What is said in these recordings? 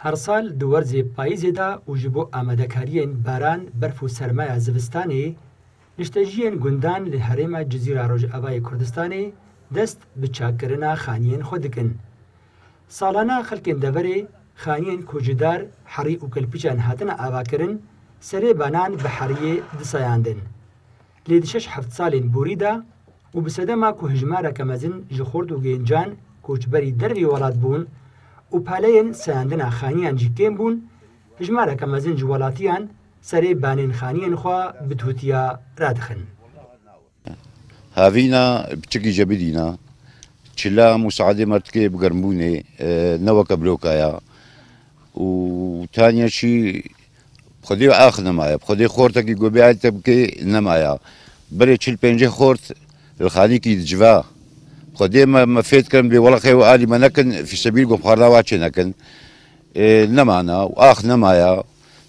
هر سال دوورزی پاییزی دا و جبو آمادەکاریên باران برف و سرمایه زوستانê نشتەجiyên gundan li herêma Cizîra Rojavayê Kurdistanê dest bi çakkirina xaniyên xwe dikin. Salana xelkên deverê xaniyên ku ji dar herî û kelpîçan hatine avakirin serê banan bi heriyê disayandin. Lê di şeş heft salên borî da û bi sedema ku hejmareke mezin ji xort û gêncan koçberî dervê welat bûn û paleyên sayandina xaniyan jî kêm bûn, hejmareke mezin ji welatiyan serê banên xaniyên xwe bi tûtiya radixin. Havîna piçikî cebidîna, çila musa'edê mertikê bi germbûnê neweke blokaya û taniya çî xwedê ax nemaye, xwedê xortekî gobiyayê te bike nemaye. Berê çil pêncê xort li xanîkî diciva. خودی ما فکر کردم به ولقه و عالی من نکن فی سبیل گم خارلا واچه نکن نمانا و آخ نمایا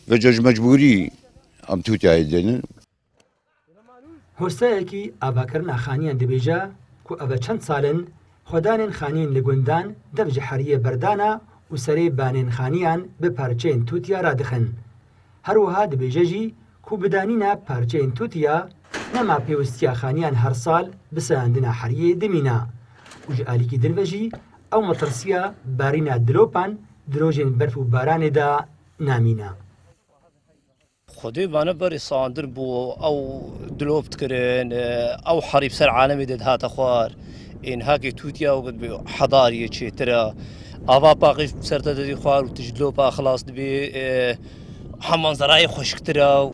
و جوج مجبوری ام توتی ایدن. هسته کی آبکرنا خانیان دبیجا کو آب چند سالن خدانین خانیان لگندان دبج حریه بردانا و سری بانین خانیان به پارچین توتیا رادخن. هر وها دبیجی کو بدانینا پارچین توتیا نما پیوستیا خانیان هر سال بساندنا حریه دمینا. وج آلیکی دلوجی او مترسیا بارینا دلوپان دروجین برف و باران دا نامینا. خودی بنا بری ساندر بو او دلوبت کرن او حریب سر عالمی داد هات خوار این هاکی توتیا و قد بی حضاریه چه ترا آوا باقی سرت دادی خوار و تجدلوبا خلاص دبی همان زرای خشک ترا.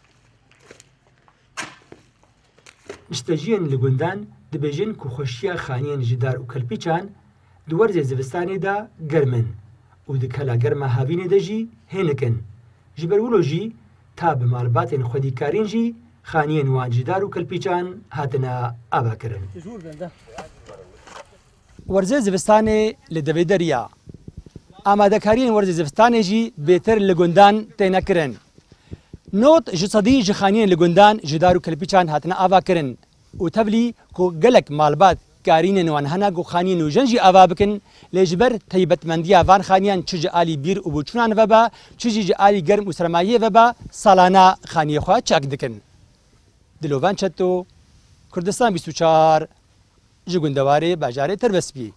نشتەجiyên li gundan dibêjin ku xweşiya xaniyên ji dar û kelpîçan di werzê zivistanê da germin û di kela germa havînê de jî hênikin. Ji ber wilo jî ta bi malbatên xwedîkarîn jî xaniyên wan ji dar û kelpîçan hatine avakirin. Werzê zivistanê li devê deriya. Amadekariyên werzê zivistanê jî bêtir li gundan tê nekirin. Not ji sedî ji xaniyên li gundan ji dar û kelpîçan hatine avakirin û tevlî ku gelek malbat karînên wan hene ku xaniyên nûjen jî ava bikin lê ji ber taybetmendiya van xaniyan çi ji alî bîr û bûçûnan vebe çi jî ji alî germ û sermayê vebe salana xaniyê xwe çak dikin. Dilovan Çeto, Kurdistan 24 ji gundewarê bajarê Tirbespî.